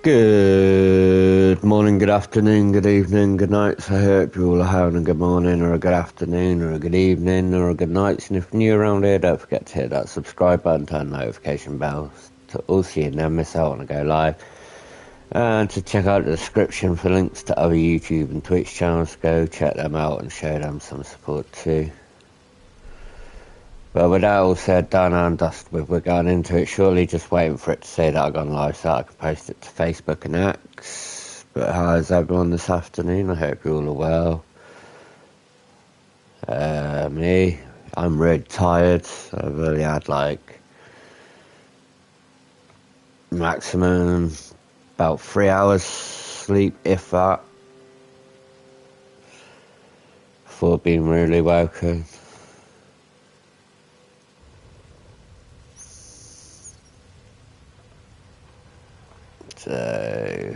Good morning, good afternoon, good evening, good nights. I hope you all are having a good morning or a good afternoon or a good evening or a good night. And if you're new around here, don't forget to hit that subscribe button, turn notification bells to all so you never miss out when I go live. And to check out the description for links to other YouTube and Twitch channels, go check them out and show them some support too. But with that all said, done and dusted, we're going into it shortly, just waiting for it to say that I've gone live so I can post it to Facebook and X. But how's everyone this afternoon? I hope you all are well. Me, I'm really tired. I've really had like maximum about 3 hours sleep, if that, before being really woken. So,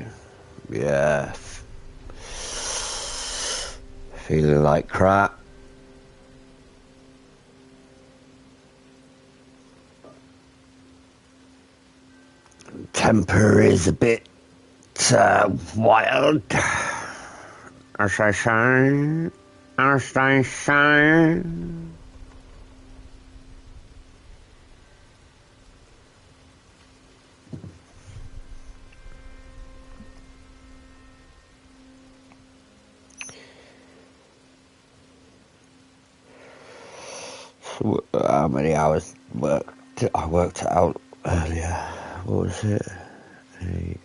yeah, feeling like crap. Temper is a bit wild, as I say, as they say. How many hours I worked it out earlier. What was it? 8.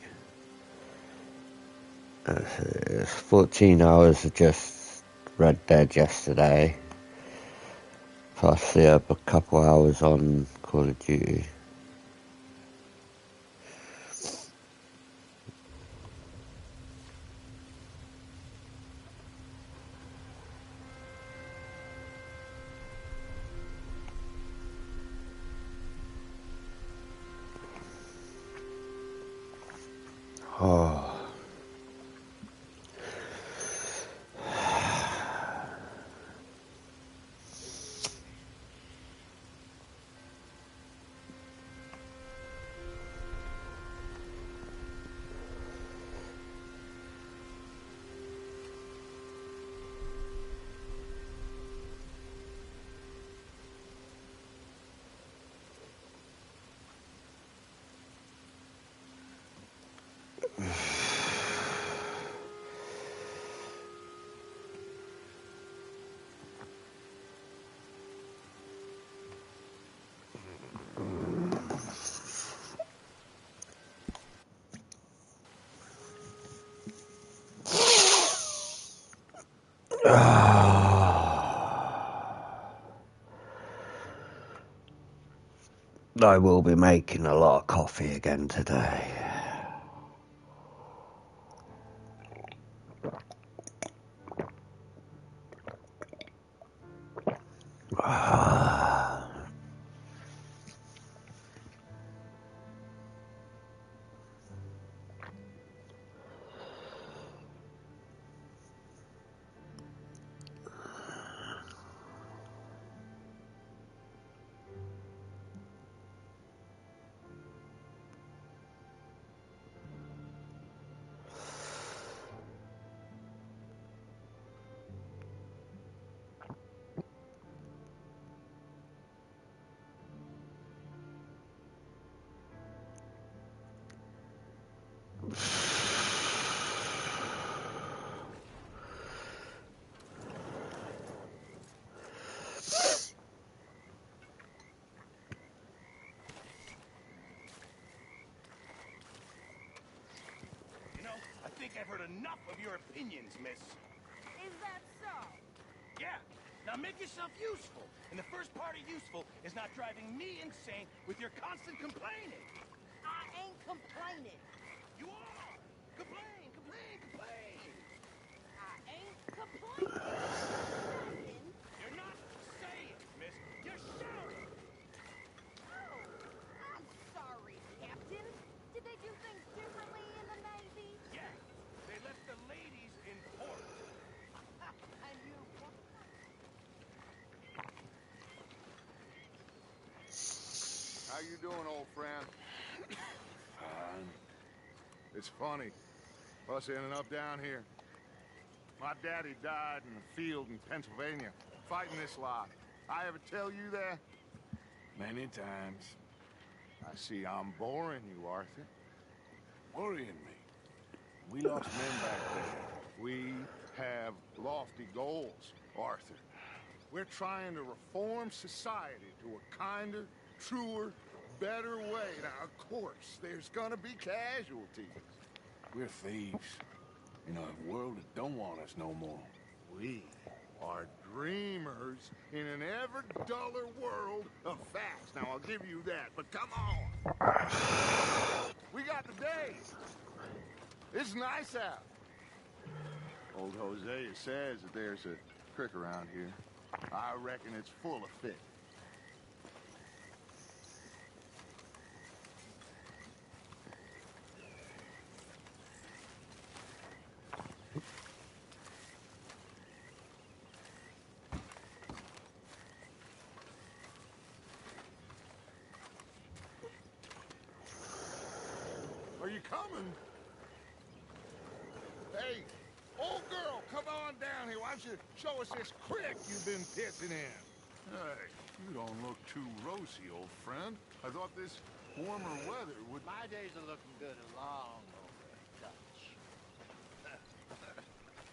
It's 14 hours of just RedDead yesterday, plus a couple hours on Call of Duty. Oh. I will be making a lot of coffee again today. I think I've heard enough of your opinions, miss. Is that so? Yeah. Now make yourself useful. And the first part of useful is not driving me insane with your constant complaining. I ain't complaining. You are! Complain, complain, complain! I ain't complaining. Saying. You're not saying, miss. You're shouting! Oh, I'm sorry, Captain. Did they do things differently in the Navy? Yeah. They left the ladies in port. And you... How you doing, old friend? Fine. It It's funny, us ending up down here. My daddy died in the field in Pennsylvania, fighting this lot. I ever tell you that? Many times. I see I'm boring you, Arthur. Worrying me. We lost men back there. We have lofty goals, Arthur. We're trying to reform society to a kinder, truer, better way. Now, of course, there's gonna be casualties. We're thieves. In a world that don't want us no more. We are dreamers in an ever duller world of facts. Now, I'll give you that, but come on. We got the day. It's nice out. Old Hosea says that there's a creek around here. I reckon it's full of fish. Are you coming? Hey, old girl, come on down here. Why don't you show us this creek you've been pissing in? Hey, you don't look too rosy, old friend. I thought this warmer weather would... My days are looking good along over Dutch.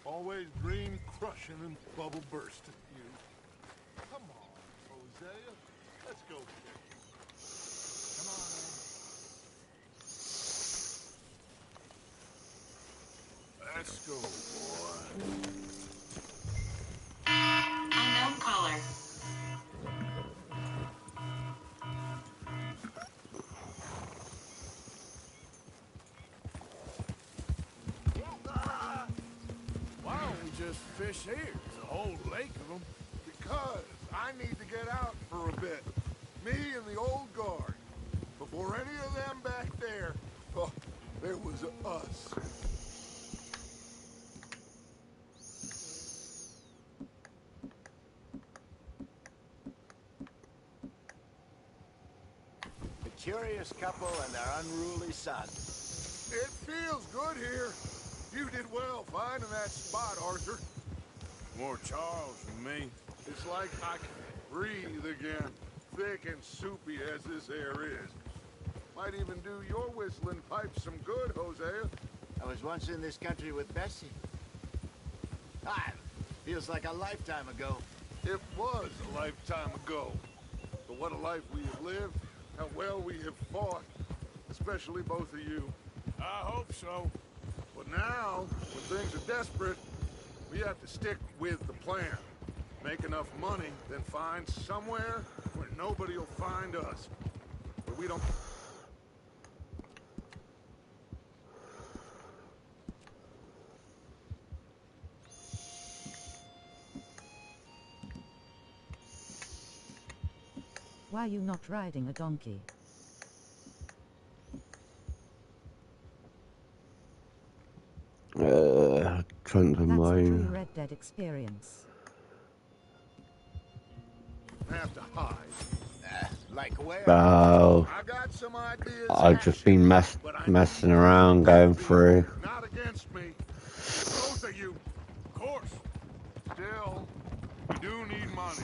Always dream crushing and bubble bursting, you. Come on, Hosea. Let's go fishing. Come on, man. Let's go, boy. Unknown caller. Why don't we just fish here? There's a whole lake of them. Because I need to get out for a bit. Me and the old guard. Before any of them back there, oh, there was us. A curious couple and their unruly son. It feels good here. You did well finding that spot, Arthur. More Charles than me. It's like I can breathe again, thick and soupy as this air is. Might even do your whistling pipes some good, Hosea. I was once in this country with Bessie. Ah, feels like a lifetime ago. It was a lifetime ago. But what a life we have lived, how well we have fought, especially both of you. I hope so. But now, when things are desperate, we have to stick with the plan. Make enough money, then find somewhere where nobody will find us. Where we don't... Why are you not riding a donkey? Trying to That's a true mine. RedDead experience. have to hide. Like where? Oh, I got some ideas. I've just been messing around, going through. Not against me. Both of you. Of course. Still, we do need money.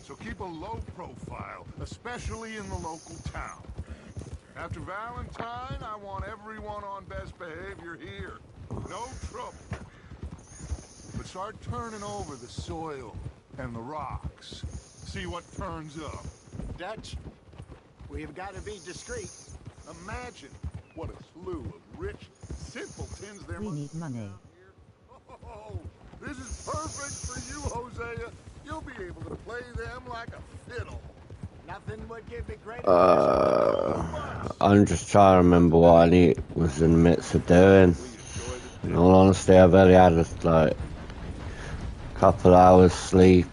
So keep a low profile, especially in the local town. After Valentine, I want everyone on best behavior here. No trouble. But start turning over the soil and the rocks. See what turns up. Dutch, we've got to be discreet. Imagine what a slew of rich simpletons there We must need be money. out here. Oh, this is perfect for you, Hosea. You'll be able to play them like a fiddle. Nothing would give me greater I'm just trying to remember what I was in the midst of doing. In all honesty, I've only had like a couple hours sleep,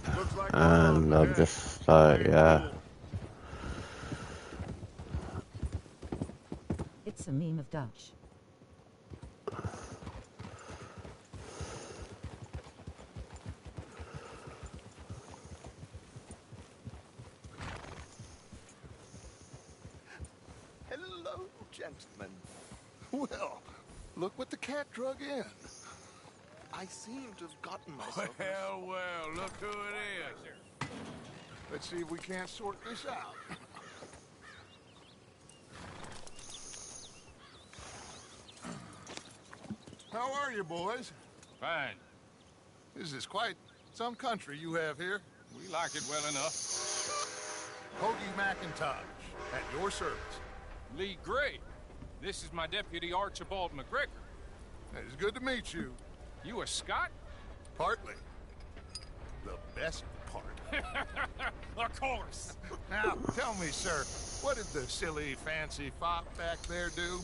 and I'm just like, yeah. It's a meme of Dutch. Hello, gentlemen. Well, Look what the cat drug in. I seem to have gotten myself. Well, look who it is. Let's see if we can't sort this out. How are you, boys? Fine. This is quite some country you have here. We like it well enough. Hoagie McIntosh, at your service. Lee Gray. This is my deputy Archibald McGregor. It's good to meet you. You a Scot? Partly. The best part. Of course. Now, tell me, sir, what did the silly, fancy fop back there do?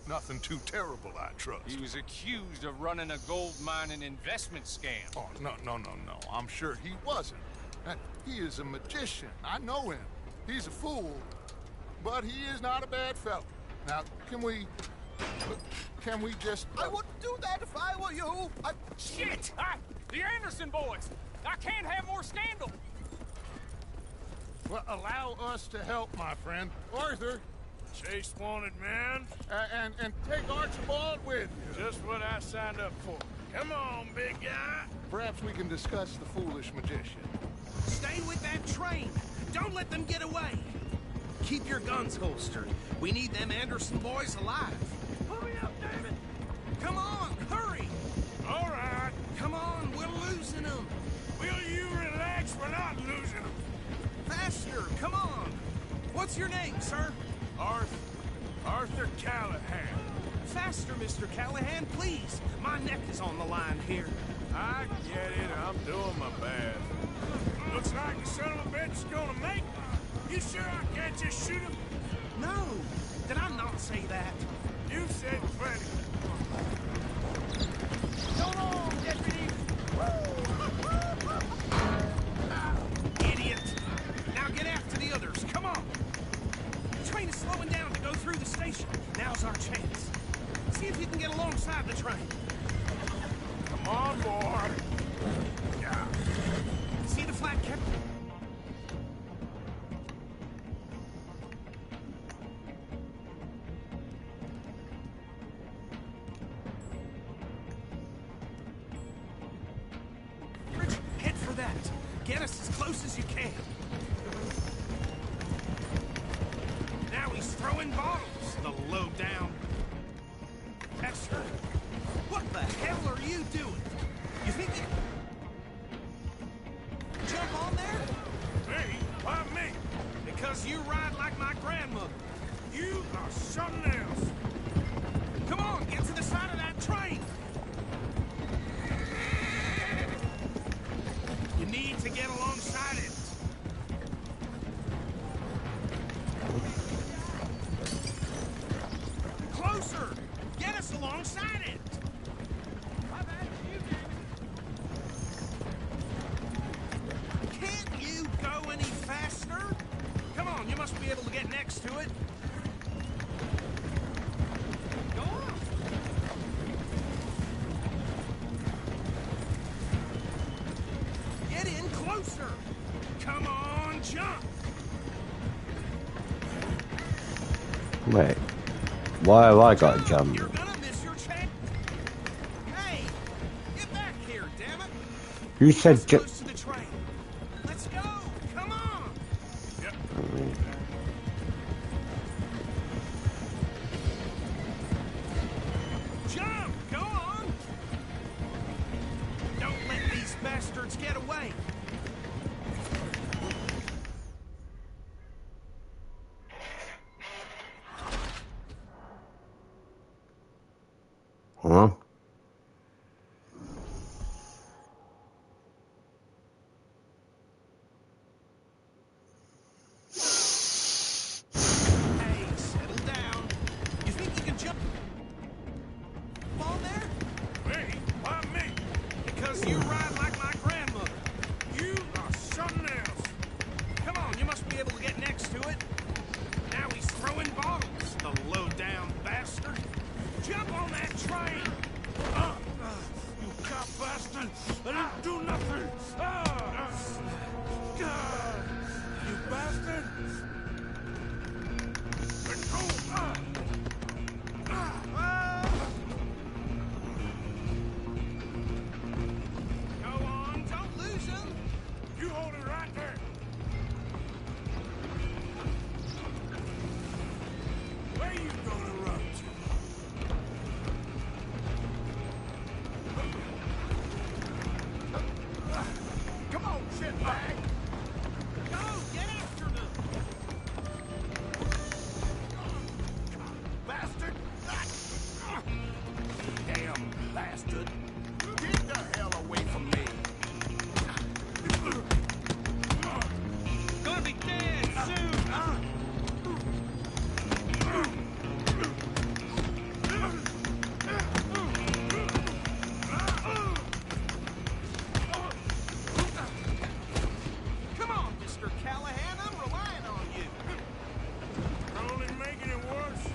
Nothing too terrible, I trust. He was accused of running a gold mining investment scam. Oh, no. I'm sure he wasn't. He is a magician. I know him. He's a fool. But he is not a bad fellow. Now, can we just... I wouldn't do that if I were you. Shit! The Anderson boys! I can't have more scandal! Well, allow us to help, my friend. Arthur. Chase wanted man. And take Archibald with you. Just what I signed up for. Come on, big guy. Perhaps we can discuss the foolish magician. Stay with that train. Don't let them get away. Keep your guns holstered. We need them Anderson boys alive. Hurry up, David! Come on, hurry! All right. Come on, we're losing them. Will you relax? We're not losing them. Faster, come on. What's your name, sir? Arthur Callahan. Faster, Mr. Callahan, please. My neck is on the line here. I get it. I'm doing my best. Looks like the son of a bitch is gonna make me. You sure I can't just shoot him? No, did I not say that? You said plenty. Come on, deputy. Idiot. Now get after the others. Come on. The train is slowing down to go through the station. Now's our chance. See if you can get alongside the train. Come on, boy. Yeah. See the flat cap? Head for that. Get us as close as you can. Now he's throwing bottles, the low down. Esther, what the hell are you doing? You think you... Jump on there? Me? Why me? Because you ride like my grandmother. You are something else. Come on, get to the side of that train. You need to get alongside it. Closer! Get us alongside it! Can't you go any faster? Come on, you must be able to get next to it. Go on! Get in closer! Come on, jump! Wait. Why have I got to jump? You're gonna miss your chance. Hey, get back here, damn it! You said Let's close to the train. Let's go! Come on! Jump! Go on! Don't let these bastards get away! Huh? Hey, settle down. You think you can jump on there? Me? Why me? Because you ride like my grandmother. You are something else. Come on, you must be able to get next to it. Now he's throwing bottles, the low-down bastard. Jump on that train! bastard! Get the hell away from me! Gonna be dead soon! Come on, Mr. Callahan, I'm relying on you. You're only making it worse.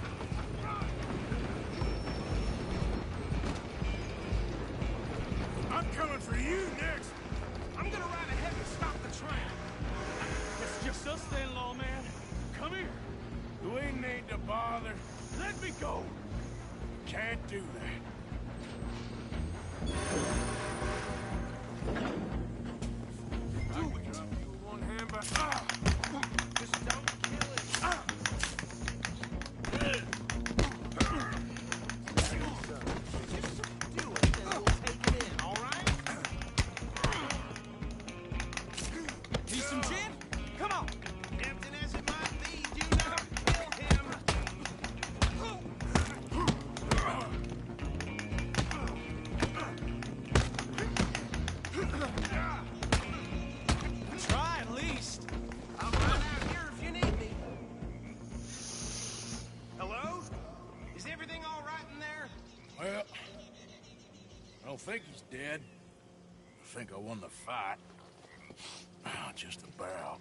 I'm coming for you next. I'm gonna ride ahead and stop the train. It's just us then, lawman. Come here. We need to bother. Let me go. Can't do that. Do it. Drop you with one hand, but Just don't kill it. Just do it, then we'll take it in, all right? Need some gin? Come on. Tempting as it might be, do not kill him. Try at least. I'll run out here if you need me. Hello? Is everything all right in there? well, I don't think he's dead. I think I won the fight. Just about.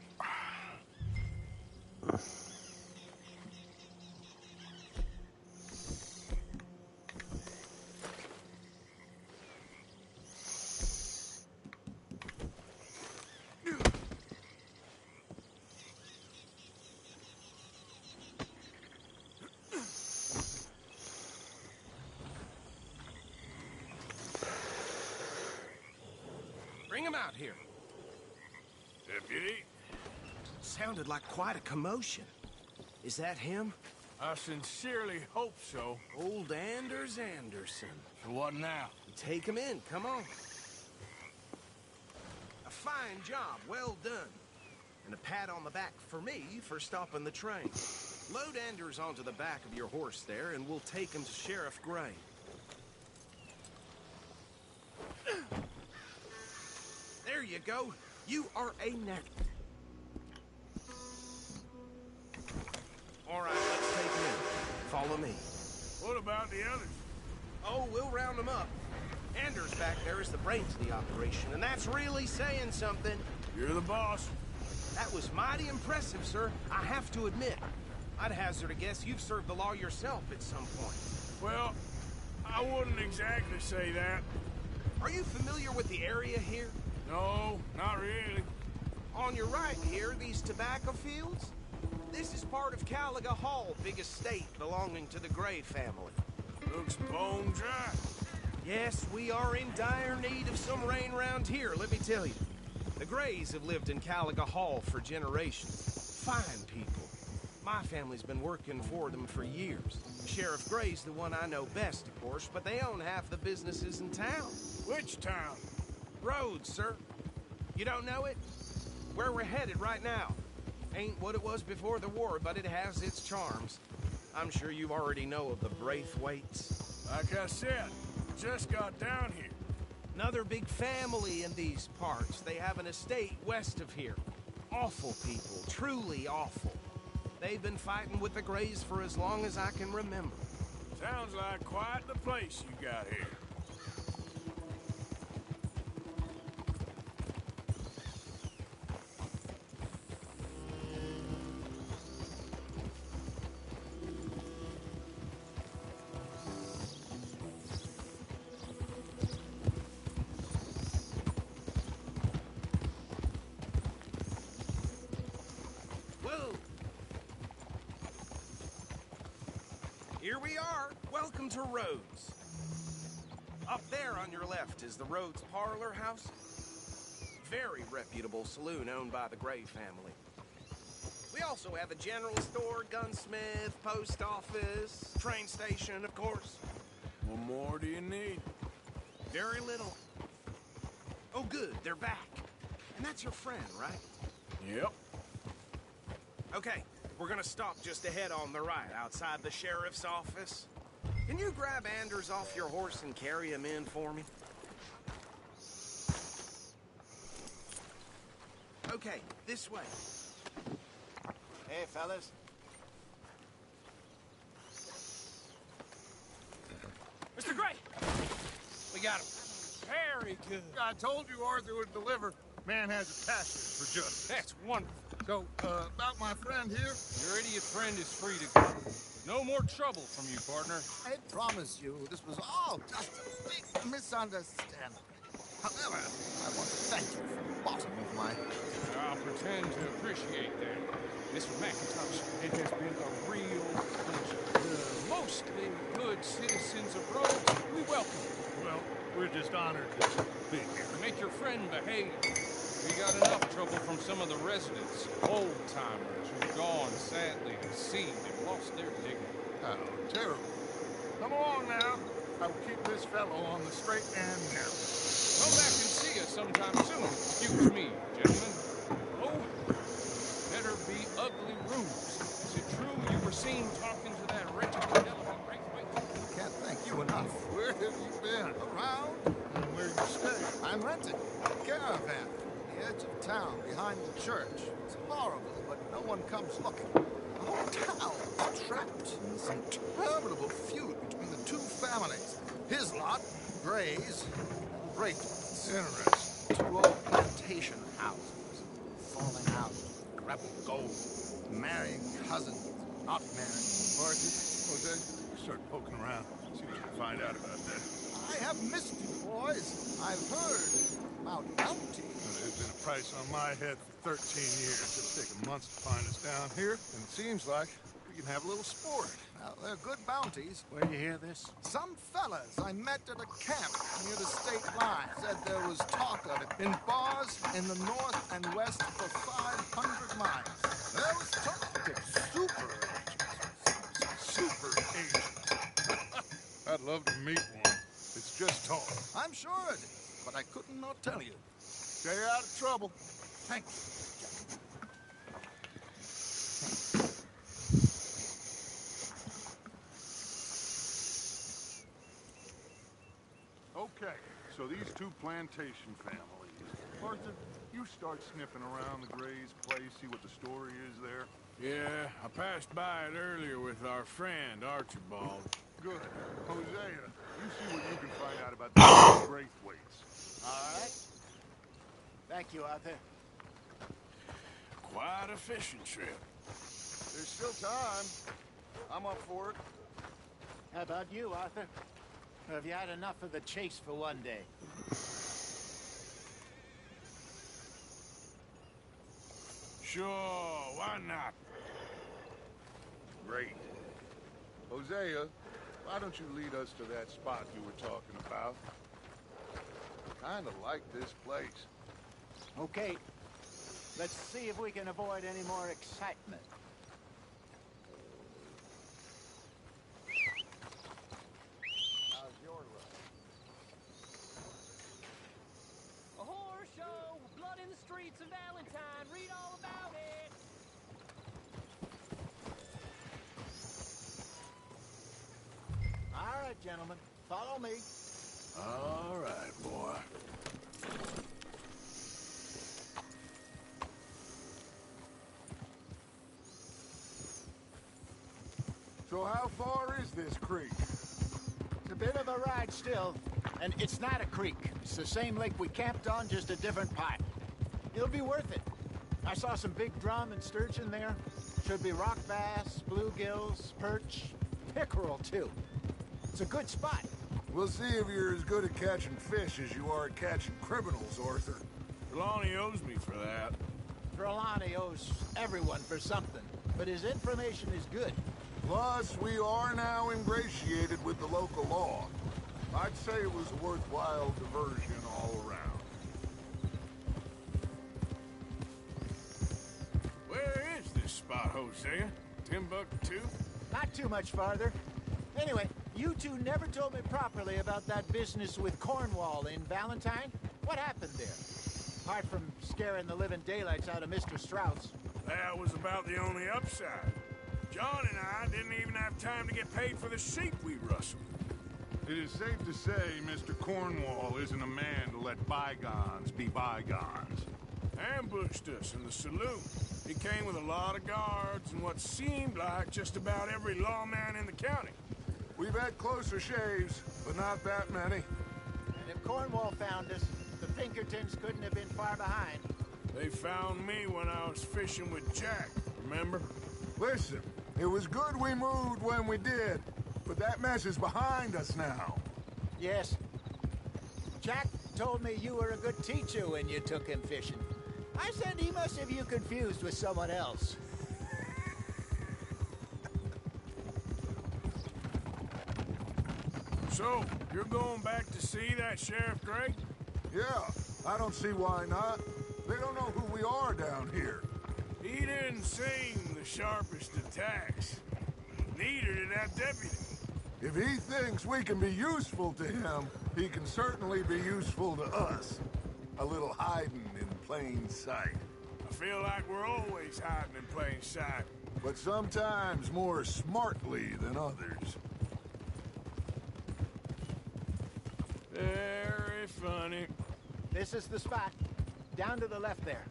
Bring him out here. Deputy, Sounded like quite a commotion. Is that him? I sincerely hope so. Old Anders Anderson. So what now? Take him in, come on. A fine job, well done. And a pat on the back for me for stopping the train. Load Anders onto the back of your horse there, and we'll take him to Sheriff Gray. There you go. You are a knack. All right, let's take him in. Follow me. What about the others? Oh, we'll round them up. Anders back there is the brains of the operation, and that's really saying something. You're the boss. That was mighty impressive, sir. I have to admit. I'd hazard a guess you've served the law yourself at some point. Well, I wouldn't exactly say that. Are you familiar with the area here? No, not really. On your right here, these tobacco fields? This is part of Caliga Hall, big estate belonging to the Gray family. Looks bone dry. Yes, we are in dire need of some rain round here, let me tell you. The Grays have lived in Caliga Hall for generations. Fine people. My family's been working for them for years. Sheriff Gray's the one I know best, of course, but they own half the businesses in town. Which town? Rhodes, sir. You don't know it? Where we're headed right now. Ain't what it was before the war, but it has its charms. I'm sure you already know of the Braithwaites. Like I said, just got down here. Another big family in these parts. They have an estate west of here. Awful people, truly awful. They've been fighting with the Grays for as long as I can remember. Sounds like quite the place you got here. Whoa! Here we are. Welcome to Rhodes. Up there on your left is the Rhodes Parlor House. Very reputable saloon owned by the Gray family. We also have a general store, gunsmith, post office, train station, of course. What more do you need? Very little. Oh, good, they're back. And that's your friend, right? Yep. Okay, we're gonna stop just ahead on the right, outside the sheriff's office. Can you grab Anders off your horse and carry him in for me? Okay, this way. Hey, fellas. Mr. Gray! We got him. Very good. I told you Arthur would deliver. Man has a passion for justice. That's wonderful. So, about my friend here? Your idiot friend is free to go. No more trouble from you, partner. I promise you, this was all just a big misunderstanding. However, I want to thank you from the bottom of my... I'll pretend to appreciate that. Mr. McIntosh, it has been a real pleasure. The mostly good citizens of Rhodes, we welcome you. Well, we're just honored to be here. Make your friend behave. We got enough trouble from some of the residents, old-timers who've gone sadly to sea and lost their dignity. How terrible. Come along now. I will keep this fellow on the straight and narrow. Come back and see us sometime soon. Excuse me, gentlemen. Oh, better be ugly ruse. Is it true you were seen talking to that wretched Penelope Braithwaite? Can't thank you enough. Where have you been? Around, And where you stay? I'm renting a caravan on the edge of town behind the church. It's horrible, but no one comes looking. The whole town is trapped in this interminable feud between the two families. His lot, Gray's, and Braithwaite's. Interesting. Two old plantation houses, falling out, rebel gold, marrying cousins, not marrying. Arthur, Jose, start poking around. See what you can find out about that. I have missed you, boys. I've heard about bounty. There's been a price on my head for 13 years. It'll take a month to find us down here, and it seems like we can have a little sport. Well, they're good bounties. Where do you hear this? Some fellas I met at a camp near the state line said there was talk of it in bars in the north and west for 500 miles. There was talk of super agents. Super agent. I'd love to meet one. It's just talk. I'm sure it is, but I couldn't not tell you. Stay out of trouble. Thank you. Okay, so these two plantation families. Arthur, you start sniffing around the Gray's place, see what the story is there. Yeah, I passed by it earlier with our friend, Archibald. Good. Hosea, you see what you can find out about the Braithwaites. All right. Thank you, Arthur. Quite a fishing trip. There's still time. I'm up for it. How about you, Arthur? Or have you had enough of the chase for one day? Sure, why not? Great. Hosea, why don't you lead us to that spot you were talking about? Kind of like this place. Okay. Let's see if we can avoid any more excitement. How's your run? A horror show, blood in the streets of Valentine. Read all about it. All right, gentlemen. Follow me. All right, boy. So how far is this creek? It's a bit of a ride still, and it's not a creek. It's the same lake we camped on, just a different part. It'll be worth it. I saw some big drum and sturgeon there. Should be rock bass, bluegills, perch, pickerel too. It's a good spot. We'll see if you're as good at catching fish as you are at catching criminals, Arthur. Trelawney owes me for that. Trelawney owes everyone for something, but his information is good. Plus, we are now ingratiated with the local law. I'd say it was a worthwhile diversion all around. Where is this spot, Hosea? Timbuktu? Not too much farther. Anyway, you two never told me properly about that business with Cornwall in Valentine. What happened there? Apart from scaring the living daylights out of Mr. Strauss. That was about the only upside. John and I didn't even have time to get paid for the sheep we rustled. It is safe to say Mr. Cornwall isn't a man to let bygones be bygones. Ambushed us in the saloon. He came with a lot of guards and what seemed like just about every lawman in the county. We've had closer shaves, but not that many. And if Cornwall found us, the Pinkertons couldn't have been far behind. They found me when I was fishing with Jack, remember? Listen, it was good we moved when we did, but that mess is behind us now. Yes. Jack told me you were a good teacher when you took him fishing. I said he must have you confused with someone else. So, you're going back to see that Sheriff Gray? Yeah, I don't see why not. They don't know who we are down here. He didn't seem the sharpest attacks. Neither did that deputy. If he thinks we can be useful to him, he can certainly be useful to us. A little hiding in plain sight. I feel like we're always hiding in plain sight. But sometimes more smartly than others. Very funny. This is the spot. Down to the left there.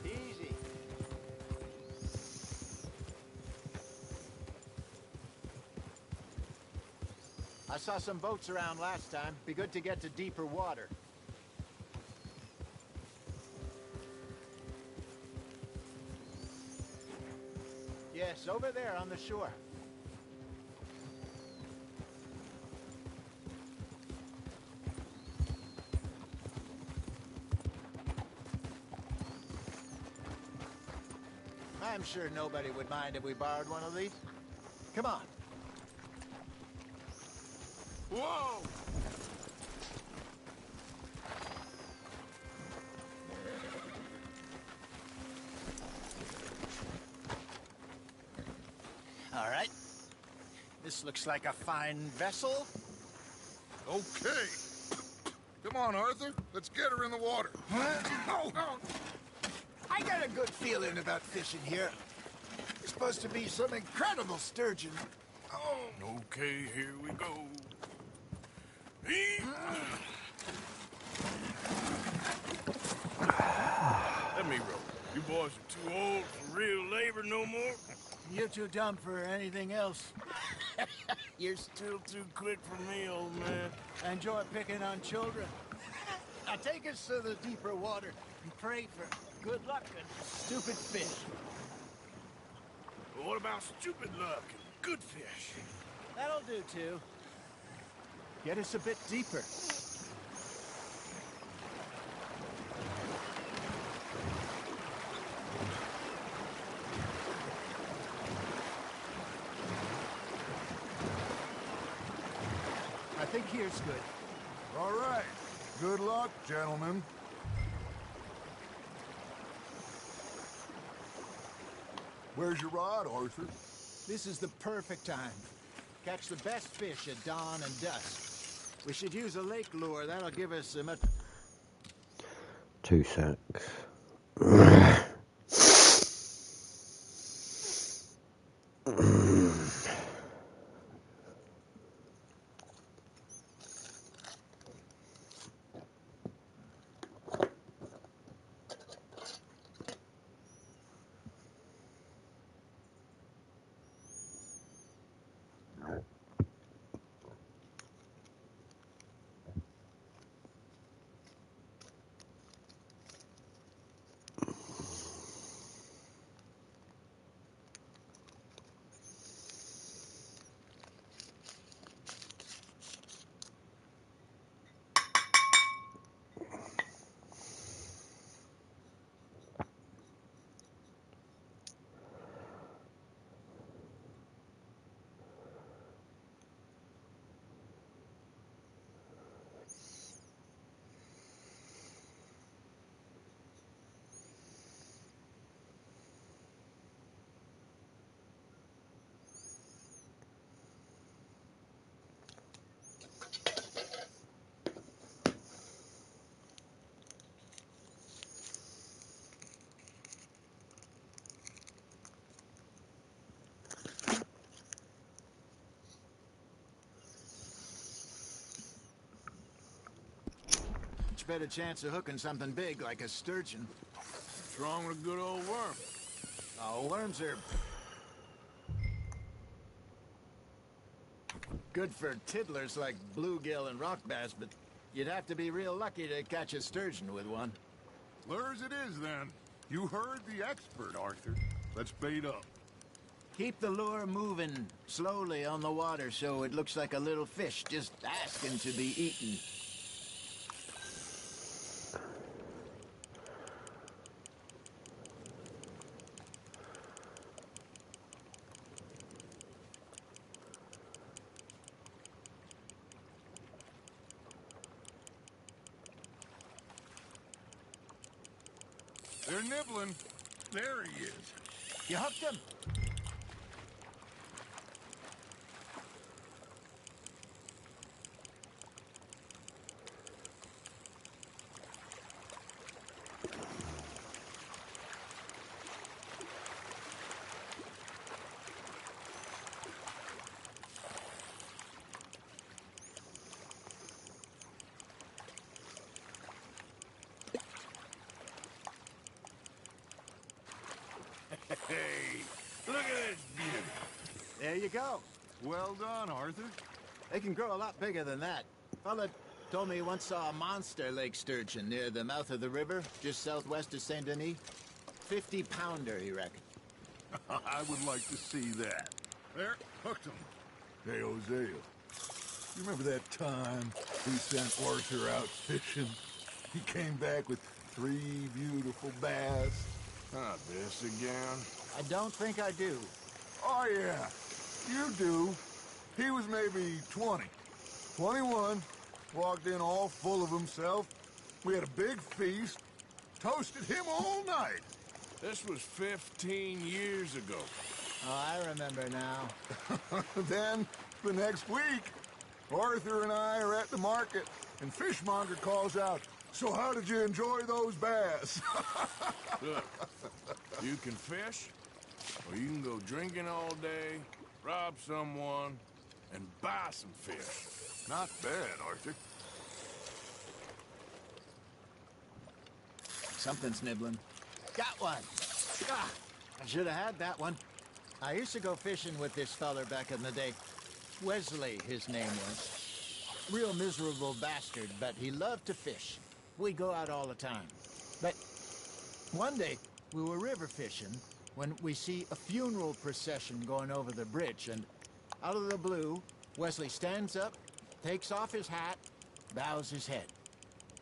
Easy. I saw some boats around last time. Be good to get to deeper water. Yes, over there on the shore. I'm sure nobody would mind if we borrowed one of these. Come on. Whoa! All right. This looks like a fine vessel. Okay. Come on, Arthur. Let's get her in the water. Oh, I got a good feeling about fishing here. It's supposed to be some incredible sturgeon. Oh. Okay, here we go. Let me roll. You boys are too old for real labor no more. You're too dumb for anything else. You're still too quick for me, old man. I enjoy picking on children. Now take us to the deeper water and pray for good luck and stupid fish. But what about stupid luck and good fish? That'll do, too. Get us a bit deeper. I think here's good. All right. Good luck, gentlemen. Where's your rod, Arthur? This is the perfect time. Catch the best fish at dawn and dusk. We should use a lake lure. That'll give us a much... 2 secs. better chance of hooking something big like a sturgeon. What's wrong with a good old worm? Oh, worms are good for tiddlers like bluegill and rock bass, but you'd have to be real lucky to catch a sturgeon with one. Lures it is, then. You heard the expert, Arthur. Let's bait up. Keep the lure moving slowly on the water so it looks like a little fish just asking to be eaten. They're nibbling. There he is. You hooked him? Hey, look at this beauty. There you go. Well done, Arthur. They can grow a lot bigger than that. Fella told me he once saw a monster lake sturgeon near the mouth of the river, just southwest of Saint Denis. 50-pounder, he reckoned. I would like to see that. There, hooked him. Hey, Hosea. You remember that time we sent Arthur out fishing? He came back with 3 beautiful bass. Not this again. I don't think I do. Oh, yeah. You do. He was maybe 20. 21. Walked in all full of himself. We had a big feast. Toasted him all night. This was 15 years ago. Oh, I remember now. Then, the next week, Arthur and I are at the market, and Fishmonger calls out, "So how did you enjoy those bass?" Look, you can fish, or you can go drinking all day, rob someone, and buy some fish. Not bad, Arthur. Something's nibbling. Got one! Ah, I should have had that one. I used to go fishing with this feller back in the day. Wesley, his name was. Real miserable bastard, but he loved to fish. We'd go out all the time. But one day, we were river fishing when we see a funeral procession going over the bridge, and out of the blue, Wesley stands up, takes off his hat, bows his head.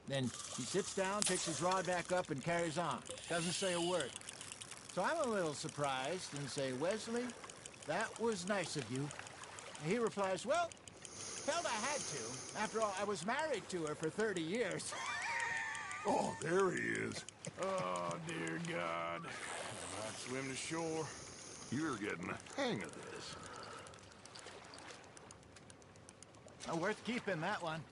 Then he sits down, picks his rod back up, and carries on. Doesn't say a word. So I'm a little surprised and say, "Wesley, that was nice of you." And he replies, "Well, felt I had to. After all, I was married to her for 30 years. Oh, there he is. Oh, dear God. I might swim to shore. You're getting the hang of this. Worth keeping, that one.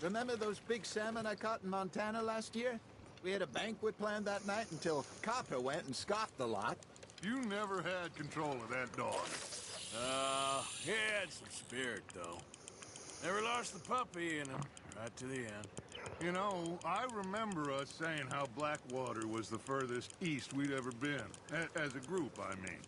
Remember those big salmon I caught in Montana last year? We had a banquet planned that night until Copper went and scoffed the lot. You never had control of that dog. He had some spirit, though. Never lost the puppy in him, right to the end. You know, I remember us saying how Blackwater was the furthest east we'd ever been. As a group, I mean.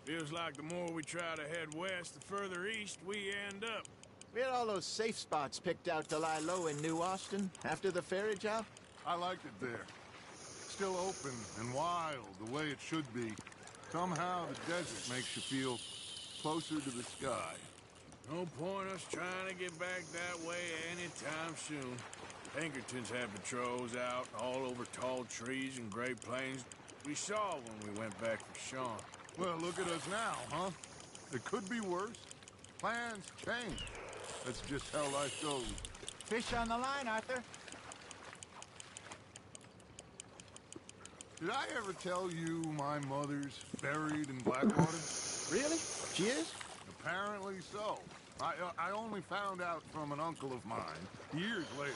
Feels like the more we try to head west, the further east we end up. We had all those safe spots picked out to lie low in New Austin after the ferry job. I liked it there. Still open and wild, the way it should be. Somehow the desert makes you feel closer to the sky. No point us trying to get back that way anytime soon. Pinkertons had patrols out all over tall trees and Great Plains. We saw when we went back for Sean. Well, look at us now, huh? It could be worse. Plans change. That's just how life goes. Fish on the line, Arthur. Did I ever tell you my mother's buried in Blackwater? Really? She is? Apparently so. I only found out from an uncle of mine years later.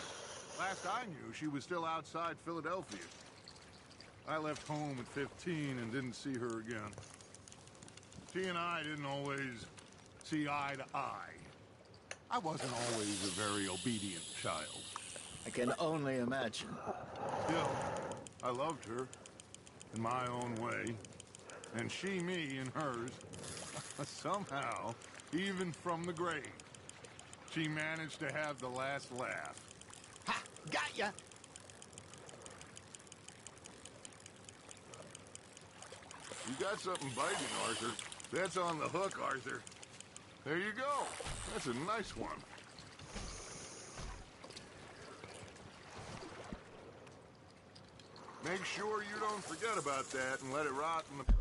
Last I knew, she was still outside Philadelphia. I left home at 15 and didn't see her again. She and I didn't always see eye to eye. I wasn't always a very obedient child. I can only imagine. Still, I loved her in my own way, and she me in hers. Somehow, even from the grave, she managed to have the last laugh. Ha! Got ya! You got something biting, Arthur. That's on the hook, Arthur. There you go. That's a nice one. Make sure you don't forget about that and let it rot in the... bag.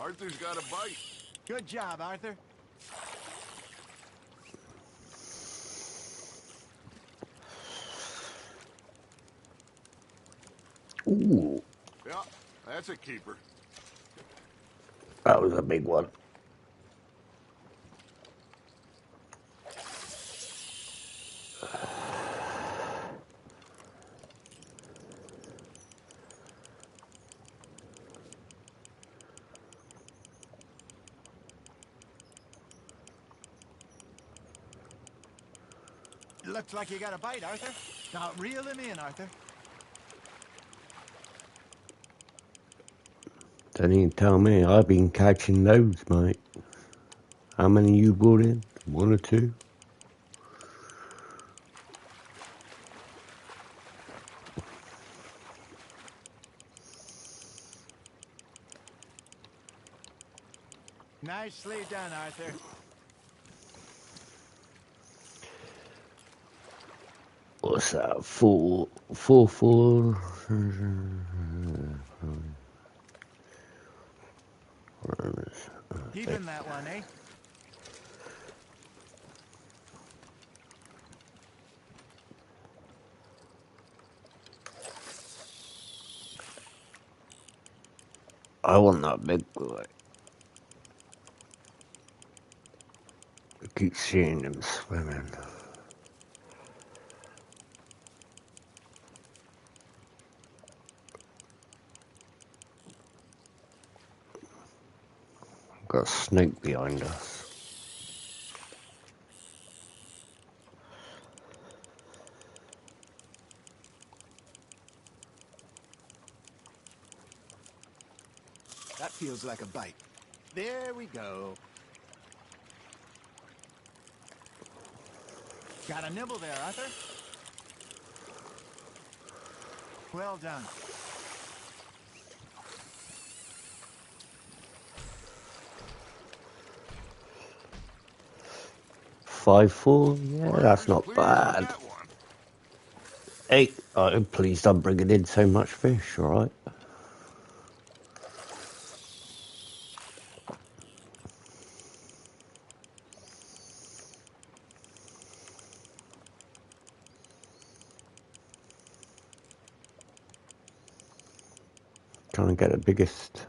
Arthur's got a bite. Good job, Arthur. Ooh, Yeah, that's a keeper. that was a big one. Looks like you got a bite, Arthur. Now reel him in, Arthur. Don't even tell me. I've been catching loads, mate. How many you brought in? One or two? Nicely done, Arthur. What's that? Four. Keeping that one, eh? I want that big boy. I keep seeing them swimming. Got a snake behind us. That feels like a bite. There we go. Got a nibble there, Arthur. Well done. Five, four. Yeah, that's Arthur's not pleased with bad. that one. Hey, please don't bring it in so much fish, alright? Trying to get the biggest.